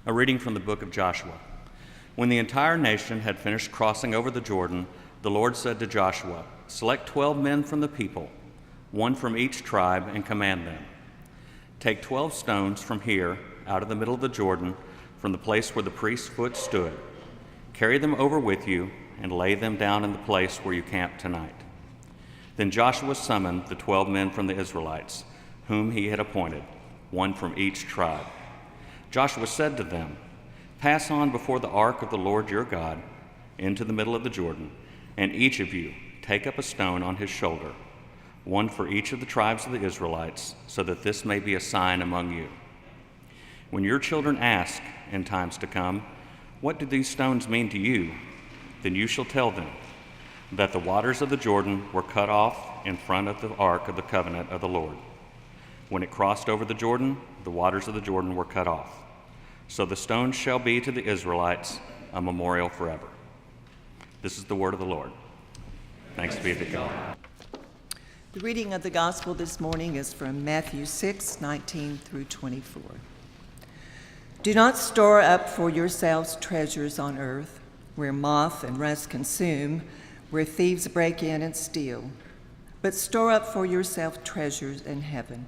A reading from the book of Joshua. When the entire nation had finished crossing over the Jordan, the Lord said to Joshua, "Select 12 men from the people, one from each tribe, and command them. Take 12 stones from here, out of the middle of the Jordan, from the place where the priest's foot stood. Carry them over with you, and lay them down in the place where you camp tonight." Then Joshua summoned the 12 men from the Israelites, whom he had appointed, one from each tribe. Joshua said to them, "Pass on before the ark of the Lord your God into the middle of the Jordan, and each of you take up a stone on his shoulder, one for each of the tribes of the Israelites, so that this may be a sign among you. When your children ask in times to come, 'What do these stones mean to you?' then you shall tell them that the waters of the Jordan were cut off in front of the ark of the covenant of the Lord. When it crossed over the Jordan, the waters of the Jordan were cut off. So the stones shall be to the Israelites a memorial forever." This is the word of the Lord. Thanks be to God. The reading of the gospel this morning is from Matthew 6:19 through 24. "Do not store up for yourselves treasures on earth, where moth and rust consume, where thieves break in and steal. But store up for yourself treasures in heaven,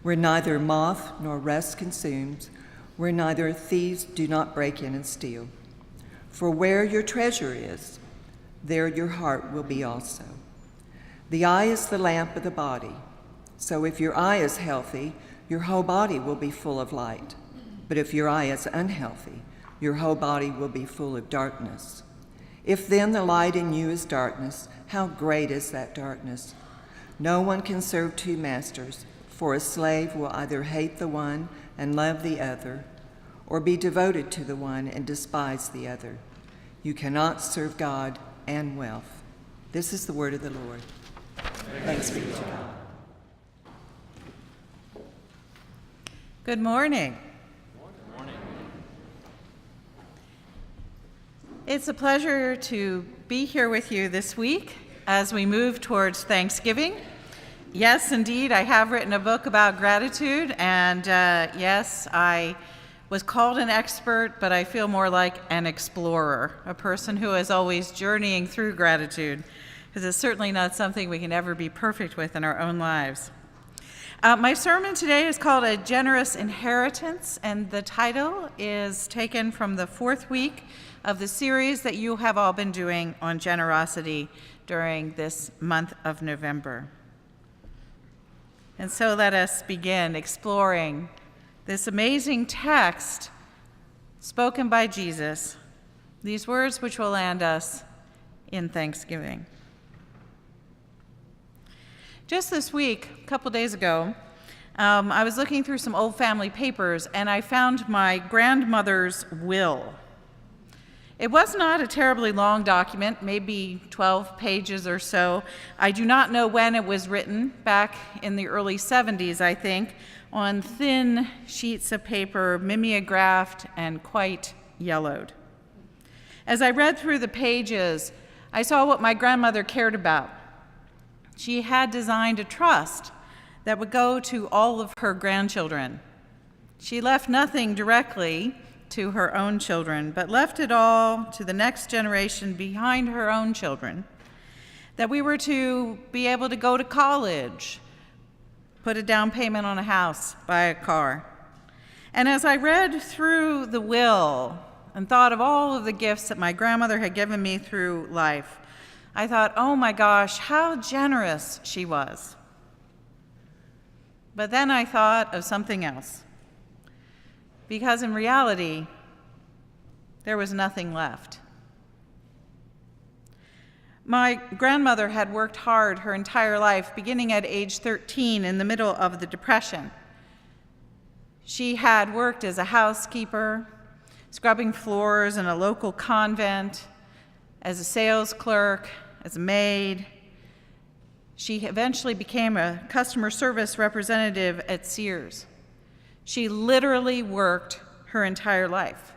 where neither moth nor rust consumes, where neither thieves do not break in and steal. For where your treasure is, there your heart will be also. The eye is the lamp of the body. So if your eye is healthy, your whole body will be full of light. But if your eye is unhealthy, your whole body will be full of darkness. If then the light in you is darkness, how great is that darkness? No one can serve two masters, for a slave will either hate the one and love the other, or be devoted to the one and despise the other. You cannot serve God and wealth." This is the word of the Lord. Thanks be to God. Good morning. Good morning. It's a pleasure to be here with you this week as we move towards Thanksgiving. Yes, indeed, I have written a book about gratitude, and yes, I was called an expert, but I feel more like an explorer, a person who is always journeying through gratitude, because it's certainly not something we can ever be perfect with in our own lives. My sermon today is called A Generous Inheritance, and the title is taken from the 4th week of the series that you have all been doing on generosity during this month of November. And so let us begin exploring this amazing text spoken by Jesus, these words which will land us in Thanksgiving. Just this week, a couple days ago, I was looking through some old family papers and I found my grandmother's will. It was not a terribly long document, maybe 12 pages or so. I do not know when it was written, back in the early 70s, I think, on thin sheets of paper, mimeographed and quite yellowed. As I read through the pages, I saw what my grandmother cared about. She had designed a trust that would go to all of her grandchildren. She left nothing directly to her own children, but left it all to the next generation behind her own children, that we were to be able to go to college, put a down payment on a house, buy a car. And as I read through the will and thought of all of the gifts that my grandmother had given me through life, I thought, oh my gosh, how generous she was. But then I thought of something else. Because in reality, there was nothing left. My grandmother had worked hard her entire life, beginning at age 13 in the middle of the Depression. She had worked as a housekeeper, scrubbing floors in a local convent, as a sales clerk, as a maid. She eventually became a customer service representative at Sears. She literally worked her entire life.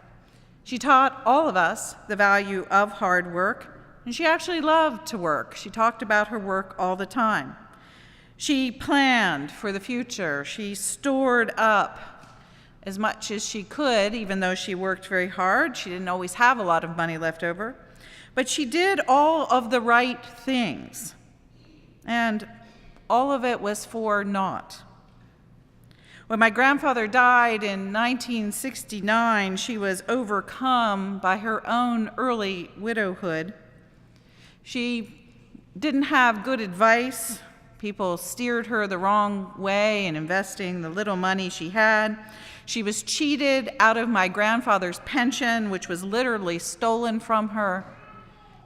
She taught all of us the value of hard work, and she actually loved to work. She talked about her work all the time. She planned for the future. She stored up as much as she could, even though she worked very hard. She didn't always have a lot of money left over. But she did all of the right things. And all of it was for naught. When my grandfather died in 1969, she was overcome by her own early widowhood. She didn't have good advice. People steered her the wrong way in investing the little money she had. She was cheated out of my grandfather's pension, which was literally stolen from her,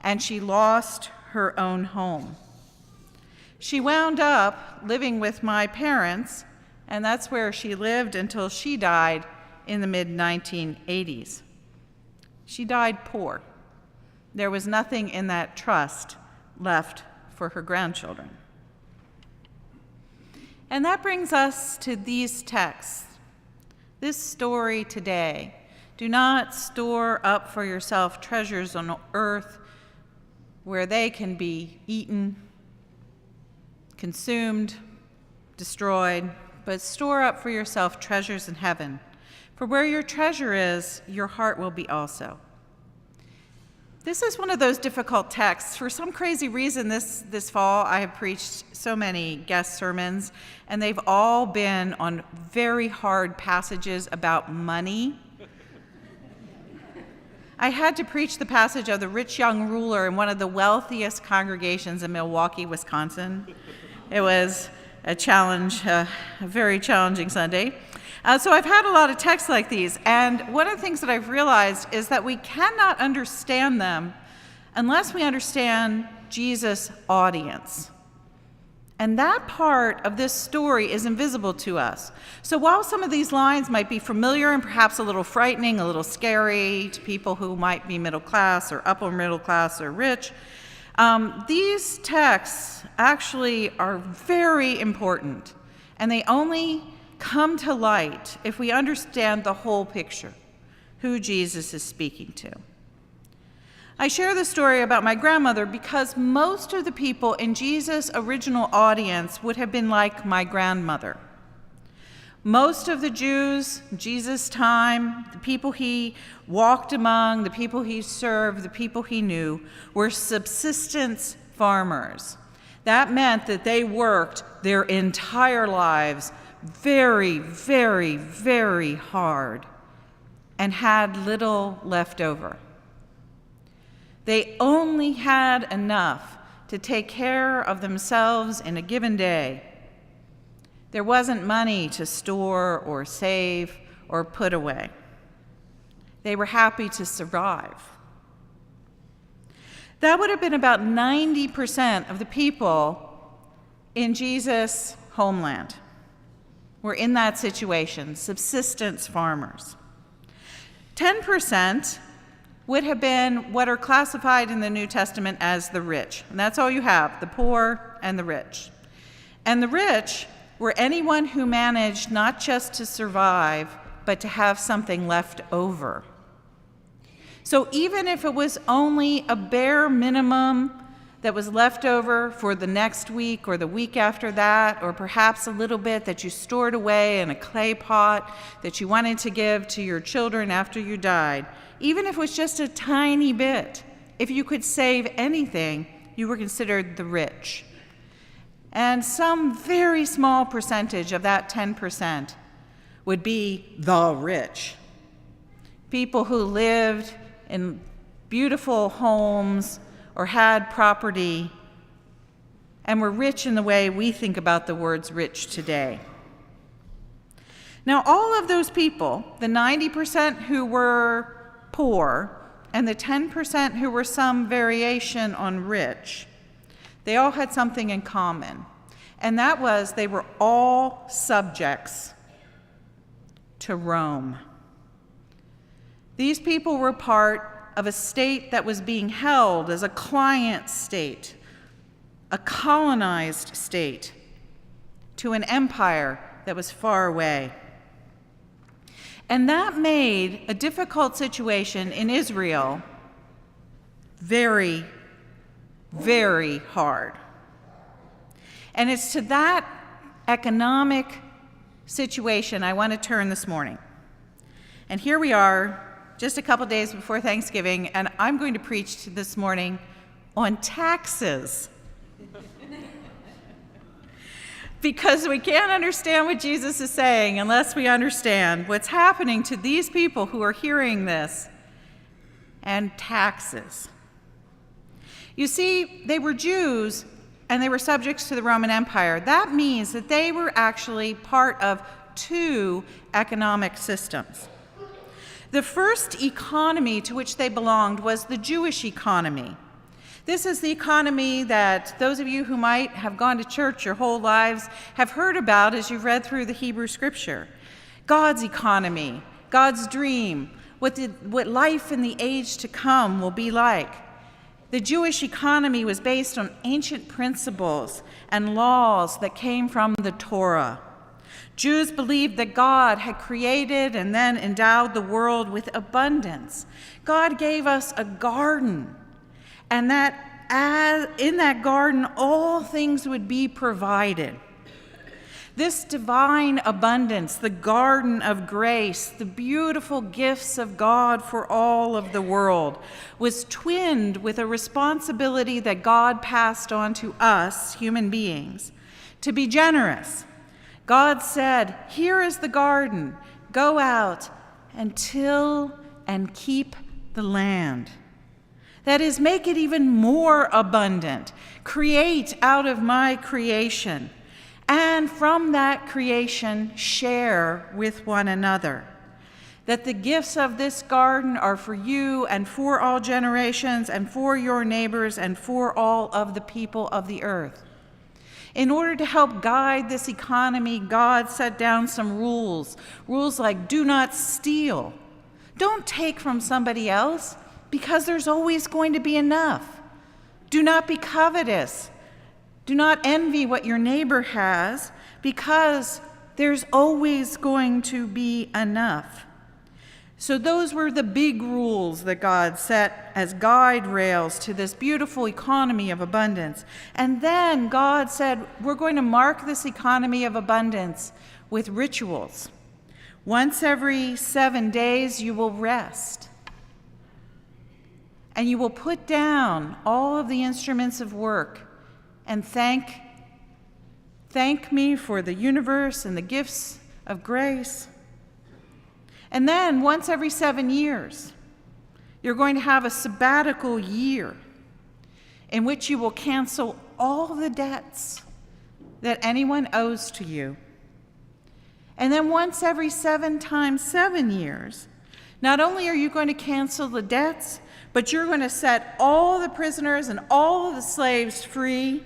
and she lost her own home. She wound up living with my parents, and that's where she lived until she died in the mid-1980s. She died poor. There was nothing in that trust left for her grandchildren. And that brings us to these texts. This story today. Do not store up for yourself treasures on earth where they can be eaten, consumed, destroyed, but store up for yourself treasures in heaven. For where your treasure is, your heart will be also. This is one of those difficult texts. For some crazy reason, this fall, I have preached so many guest sermons, and they've all been on very hard passages about money. I had to preach the passage of the rich young ruler in one of the wealthiest congregations in Milwaukee, Wisconsin. It was a challenge, a very challenging Sunday. So I've had a lot of texts like these, and one of the things that I've realized is that we cannot understand them unless we understand Jesus' audience. And that part of this story is invisible to us. So while some of these lines might be familiar and perhaps a little frightening, a little scary to people who might be middle class or upper middle class or rich, these texts actually are very important, and they only come to light if we understand the whole picture, who Jesus is speaking to. I share the story about my grandmother because most of the people in Jesus' original audience would have been like my grandmother. Most of the Jews in Jesus' time, the people he walked among, the people he served, the people he knew, were subsistence farmers. That meant that they worked their entire lives very, very, very hard and had little left over. They only had enough to take care of themselves in a given day. There wasn't money to store or save or put away. They were happy to survive. That would have been about 90% of the people in Jesus' homeland were in that situation, subsistence farmers. 10% would have been what are classified in the New Testament as the rich. And that's all you have, the poor and the rich. And the rich were anyone who managed not just to survive, but to have something left over. So even if it was only a bare minimum that was left over for the next week or the week after that, or perhaps a little bit that you stored away in a clay pot that you wanted to give to your children after you died, even if it was just a tiny bit, if you could save anything, you were considered the rich. And some very small percentage of that 10% would be the rich. People who lived in beautiful homes or had property and were rich in the way we think about the words rich today. Now, all of those people, the 90% who were poor and the 10% who were some variation on rich, they all had something in common, and that was they were all subjects to Rome. These people were part of a state that was being held as a client state, a colonized state, to an empire that was far away. And that made a difficult situation in Israel very, very hard. And it's to that economic situation I want to turn this morning. And here we are, just a couple days before Thanksgiving, and I'm going to preach this morning on taxes. Because we can't understand what Jesus is saying unless we understand what's happening to these people who are hearing this. And taxes. You see, they were Jews and they were subjects to the Roman Empire. That means that they were actually part of two economic systems. The first economy to which they belonged was the Jewish economy. This is the economy that those of you who might have gone to church your whole lives have heard about as you've read through the Hebrew Scripture. God's economy, God's dream, what life in the age to come will be like. The Jewish economy was based on ancient principles and laws that came from the Torah. Jews believed that God had created and then endowed the world with abundance. God gave us a garden, and that in that garden all things would be provided. This divine abundance, the garden of grace, the beautiful gifts of God for all of the world, was twinned with a responsibility that God passed on to us, human beings, to be generous. God said, "Here is the garden. Go out and till and keep the land." That is, make it even more abundant. Create out of my creation. And from that creation, share with one another. That the gifts of this garden are for you and for all generations and for your neighbors and for all of the people of the earth. In order to help guide this economy, God set down some rules. Rules like do not steal. Don't take from somebody else because there's always going to be enough. Do not be covetous. Do not envy what your neighbor has, because there's always going to be enough. So those were the big rules that God set as guide rails to this beautiful economy of abundance. And then God said, we're going to mark this economy of abundance with rituals. Once every 7 days, you will rest. And you will put down all of the instruments of work and thank me for the universe and the gifts of grace. And then once every 7 years, you're going to have a sabbatical year in which you will cancel all the debts that anyone owes to you. And then once every 7 times 7 years, not only are you going to cancel the debts, but you're going to set all the prisoners and all of the slaves free.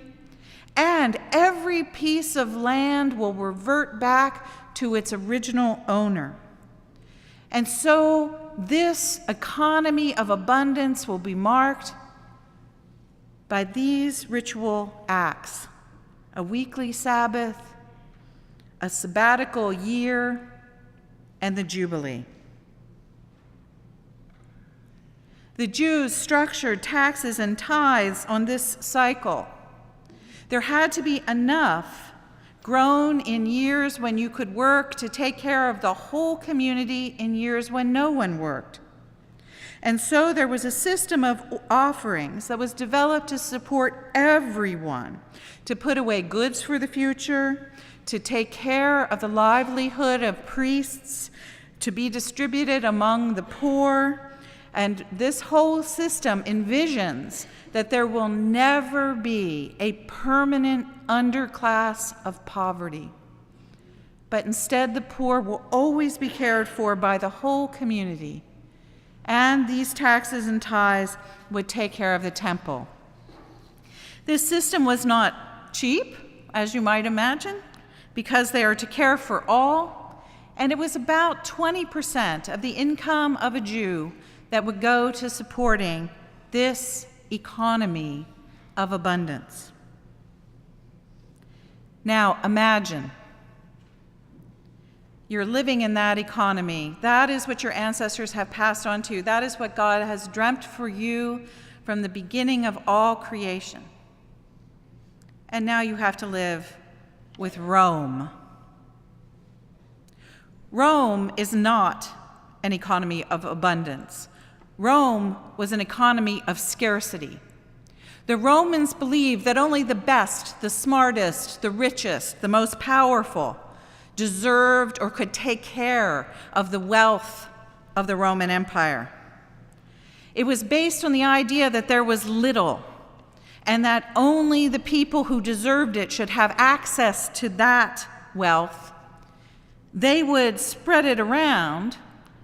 And every piece of land will revert back to its original owner. And so this economy of abundance will be marked by these ritual acts: a weekly Sabbath, a sabbatical year, and the Jubilee. The Jews structured taxes and tithes on this cycle. There had to be enough grown in years when you could work to take care of the whole community in years when no one worked. And so there was a system of offerings that was developed to support everyone, to put away goods for the future, to take care of the livelihood of priests, to be distributed among the poor. And this whole system envisions that there will never be a permanent underclass of poverty, but instead the poor will always be cared for by the whole community, and these taxes and tithes would take care of the temple. This system was not cheap, as you might imagine, because they are to care for all, and it was about 20% of the income of a Jew that would go to supporting this economy of abundance. Now imagine you're living in that economy. That is what your ancestors have passed on to you. That is what God has dreamt for you from the beginning of all creation. And now you have to live with Rome. Rome is not an economy of abundance. Rome was an economy of scarcity. The Romans believed that only the best, the smartest, the richest, the most powerful deserved or could take care of the wealth of the Roman Empire. It was based on the idea that there was little and that only the people who deserved it should have access to that wealth. They would spread it around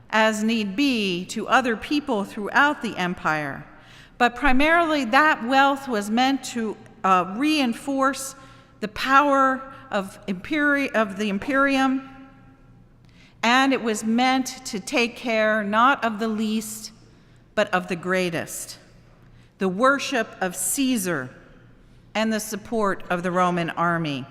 as need be to other people throughout the empire. But primarily that wealth was meant to reinforce the power of the imperium, and it was meant to take care not of the least, but of the greatest, the worship of Caesar and the support of the Roman army.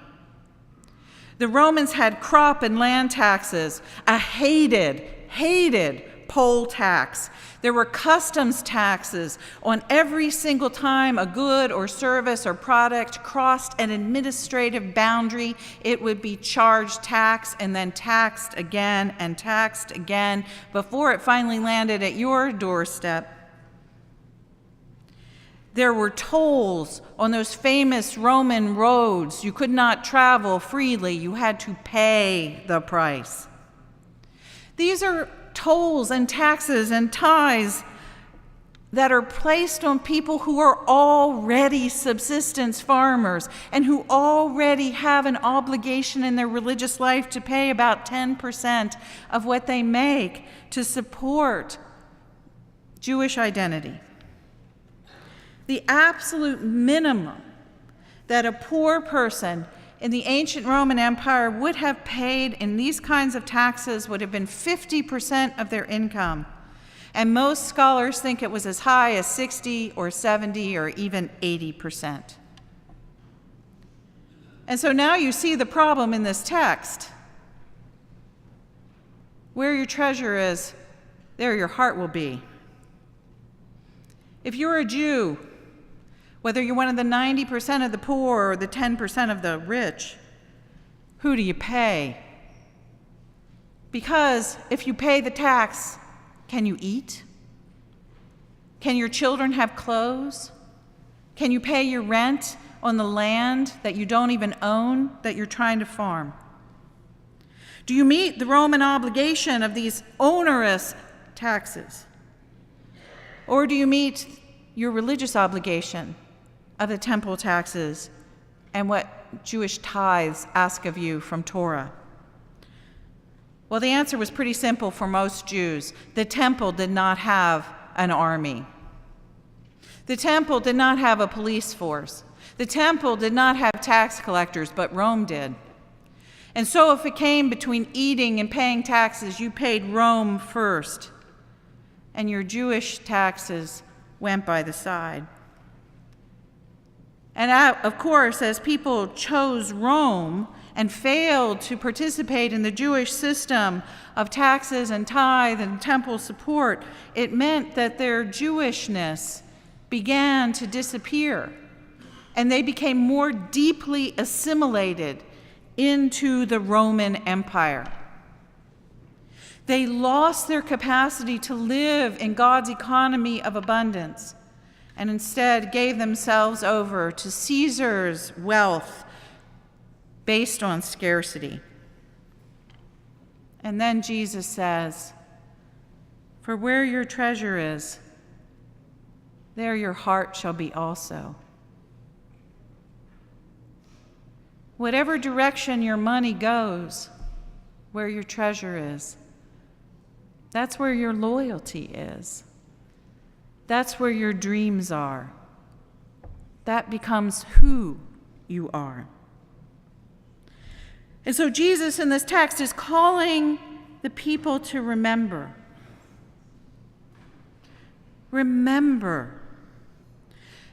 The Romans had crop and land taxes, a hated poll tax. There were customs taxes on every single time a good or service or product crossed an administrative boundary. It would be charged tax and then taxed again and taxed again before it finally landed at your doorstep. There were tolls on those famous Roman roads. You could not travel freely. You had to pay the price. These are tolls and taxes and tithes that are placed on people who are already subsistence farmers and who already have an obligation in their religious life to pay about 10% of what they make to support Jewish identity. The absolute minimum that a poor person in the ancient Roman Empire would have paid in these kinds of taxes would have been 50% of their income. And most scholars think it was as high as 60 or 70 or even 80%. And so now you see the problem in this text. Where your treasure is, there your heart will be. If you're a Jew, whether you're one of the 90% of the poor or the 10% of the rich, who do you pay? Because if you pay the tax, can you eat? Can your children have clothes? Can you pay your rent on the land that you don't even own, that you're trying to farm? Do you meet the Roman obligation of these onerous taxes? Or do you meet your religious obligation of the temple taxes and what Jewish tithes ask of you from Torah? Well, the answer was pretty simple for most Jews. The temple did not have an army. The temple did not have a police force. The temple did not have tax collectors, but Rome did. And so if it came between eating and paying taxes, you paid Rome first, and your Jewish taxes went by the side. And of course, as people chose Rome and failed to participate in the Jewish system of taxes and tithe and temple support, it meant that their Jewishness began to disappear, and they became more deeply assimilated into the Roman Empire. They lost their capacity to live in God's economy of abundance, and instead gave themselves over to Caesar's wealth based on scarcity. And then Jesus says, "For where your treasure is, there your heart shall be also." Whatever direction your money goes, where your treasure is, that's where your loyalty is. That's where your dreams are. That becomes who you are. And so Jesus in this text is calling the people to remember. Remember.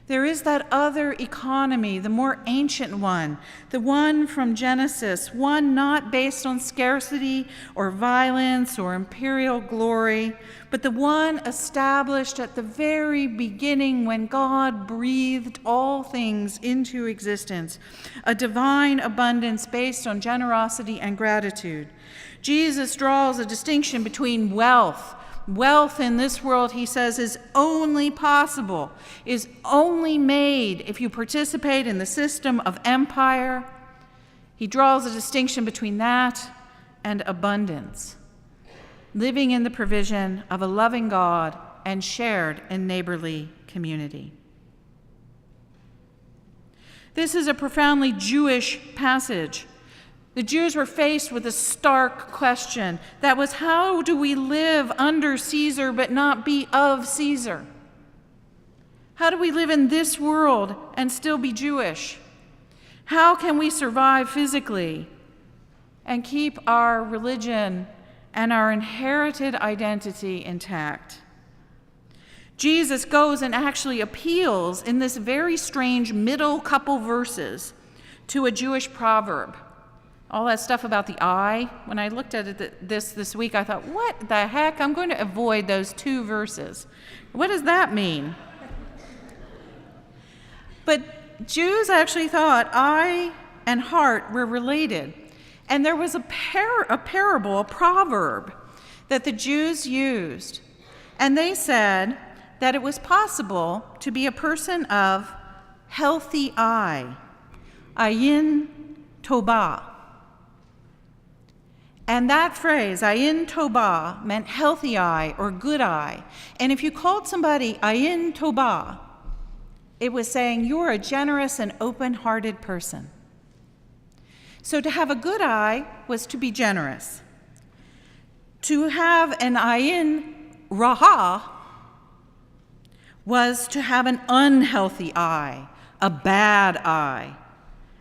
There is that other economy, the more ancient one, the one from Genesis, one not based on scarcity or violence or imperial glory, but the one established at the very beginning when God breathed all things into existence, a divine abundance based on generosity and gratitude. Jesus draws a distinction between wealth. Wealth in this world, he says, is only possible, is only made if you participate in the system of empire. He draws a distinction between that and abundance, living in the provision of a loving God and shared in neighborly community. This is a profoundly Jewish passage. The Jews were faced with a stark question. That was, how do we live under Caesar but not be of Caesar? How do we live in this world and still be Jewish? How can we survive physically and keep our religion and our inherited identity intact? Jesus goes and actually appeals in this very strange middle couple verses to a Jewish proverb. All that stuff about the eye, when I looked at it this week, I thought, what the heck? I'm going to avoid those 2 verses. What does that mean? But Jews actually thought eye and heart were related. And there was a parable, a proverb that the Jews used. And they said that it was possible to be a person of healthy eye, ayin tobah. And that phrase, ayin tobah, meant healthy eye or good eye. And if you called somebody ayin tobah, it was saying you're a generous and open-hearted person. So to have a good eye was to be generous. To have an ayin raha was to have an unhealthy eye, a bad eye.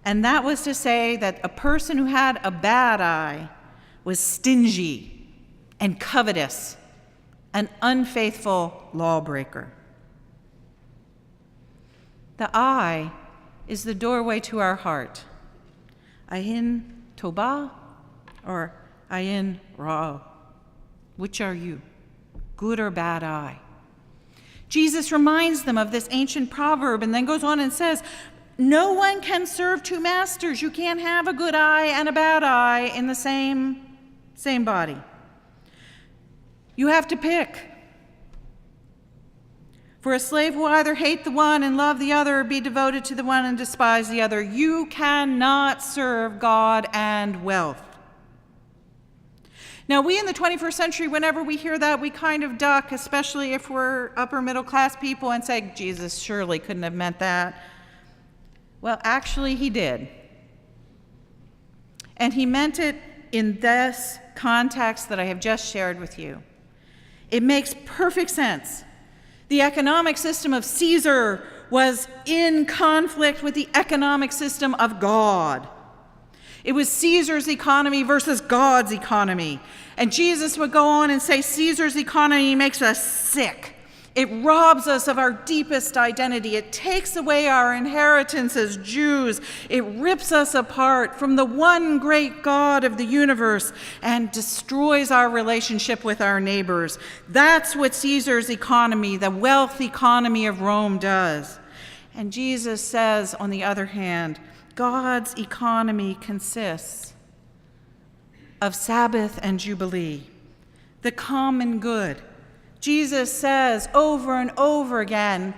And that was to say that a person who had a bad eye was stingy and covetous, an unfaithful lawbreaker. The eye is the doorway to our heart. Ayin tobah or ayin ra? Which are you, good or bad eye? Jesus reminds them of this ancient proverb and then goes on and says, no one can serve 2 masters. You can't have a good eye and a bad eye in the same body. You have to pick. For a slave will either hate the one and love the other, or be devoted to the one and despise the other. You cannot serve God and wealth. Now, we in the 21st century, whenever we hear that, we kind of duck, especially if we're upper middle class people, and say, Jesus surely couldn't have meant that. Well, actually, he did. And he meant it in this context that I have just shared with you. It makes perfect sense. The economic system of Caesar was in conflict with the economic system of God. It was Caesar's economy versus God's economy. And Jesus would go on and say, Caesar's economy makes us sick. It robs us of our deepest identity. It takes away our inheritance as Jews. It rips us apart from the one great God of the universe and destroys our relationship with our neighbors. That's what Caesar's economy, the wealth economy of Rome, does. And Jesus says, on the other hand, God's economy consists of Sabbath and Jubilee, the common good. Jesus says over and over again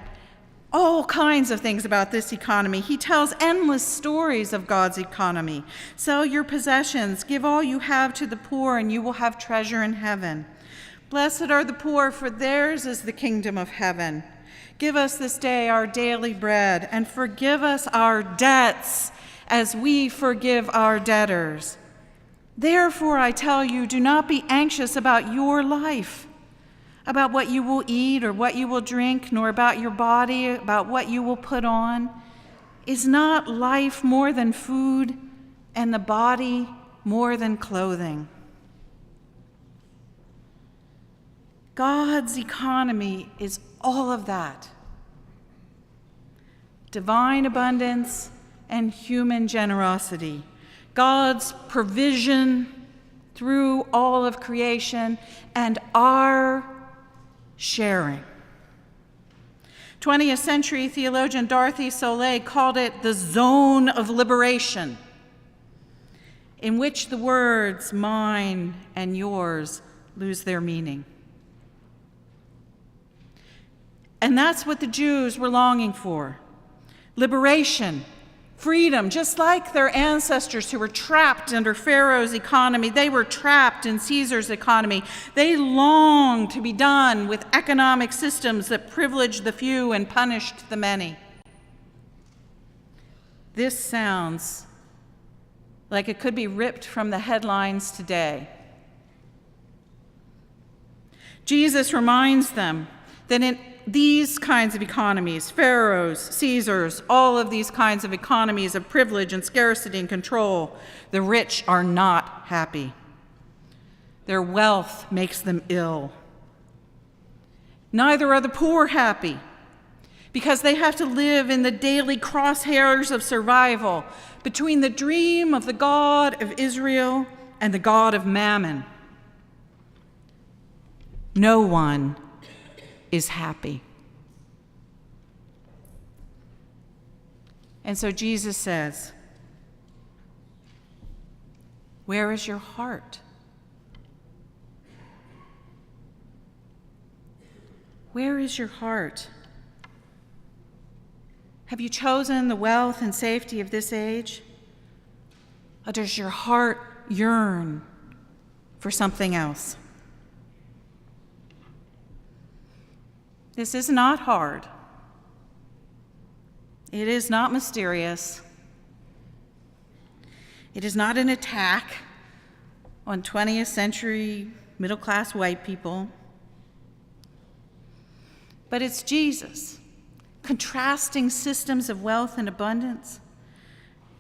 all kinds of things about this economy. He tells endless stories of God's economy. Sell your possessions, give all you have to the poor, and you will have treasure in heaven. Blessed are the poor, for theirs is the kingdom of heaven. Give us this day our daily bread, and forgive us our debts as we forgive our debtors. Therefore, I tell you, do not be anxious about your life, about what you will eat or what you will drink, nor about your body, about what you will put on. Is not life more than food, and the body more than clothing? God's economy is all of that. Divine abundance and human generosity. God's provision through all of creation and our sharing. 20th century theologian Dorothy Soleil called it the zone of liberation. in which the words mine and yours lose their meaning. And that's what the Jews were longing for: liberation, freedom, just like their ancestors who were trapped under Pharaoh's economy. They were trapped in Caesar's economy. They longed to be done with economic systems that privileged the few and punished the many. This sounds like it could be ripped from the headlines today. Jesus reminds them that in these kinds of economies, Pharaoh's, Caesar's, all of these kinds of economies of privilege and scarcity and control, the rich are not happy. Their wealth makes them ill. Neither are the poor happy, because they have to live in the daily crosshairs of survival between the dream of the God of Israel and the God of Mammon. No one is happy. And so Jesus says, where is your heart? Where is your heart? Have you chosen the wealth and safety of this age? Or does your heart yearn for something else? This is not hard. It is not mysterious. It is not an attack on 20th century middle-class white people. But it's Jesus contrasting systems of wealth and abundance,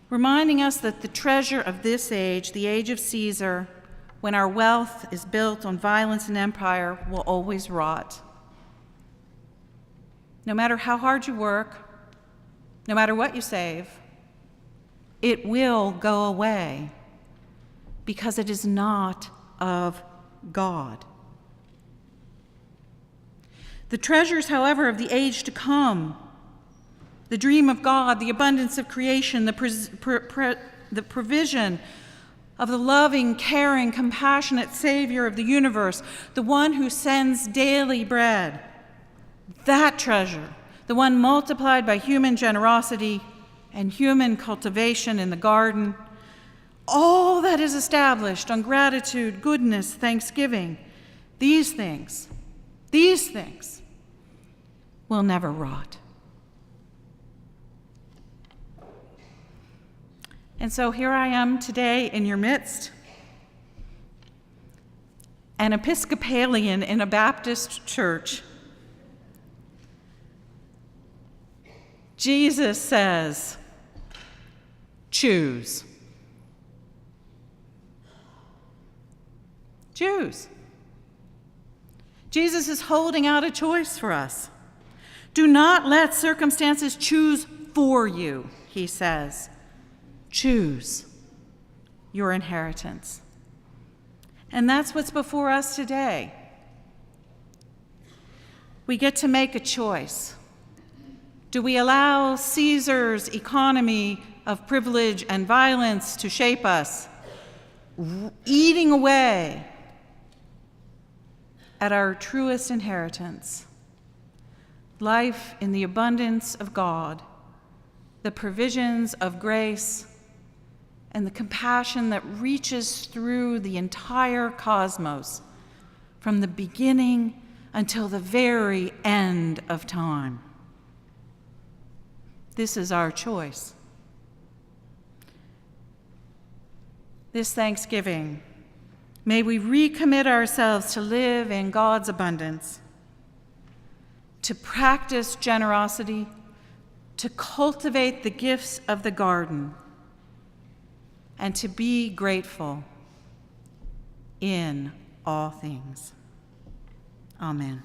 reminding us that the treasure of this age, the age of Caesar, when our wealth is built on violence and empire, will always rot. No matter how hard you work, no matter what you save, it will go away because it is not of God. The treasures, however, of the age to come, the dream of God, the abundance of creation, the provision of the loving, caring, compassionate Savior of the universe, the one who sends daily bread, that treasure, the one multiplied by human generosity and human cultivation in the garden, all that is established on gratitude, goodness, thanksgiving, these things will never rot. And so here I am today in your midst, an Episcopalian in a Baptist church. Jesus says, choose. Choose. Jesus is holding out a choice for us. Do not let circumstances choose for you, he says. Choose your inheritance. And that's what's before us today. We get to make a choice. Do we allow Caesar's economy of privilege and violence to shape us, eating away at our truest inheritance, life in the abundance of God, the provisions of grace, and the compassion that reaches through the entire cosmos from the beginning until the very end of time? This is our choice. This Thanksgiving, may we recommit ourselves to live in God's abundance, to practice generosity, to cultivate the gifts of the garden, and to be grateful in all things. Amen.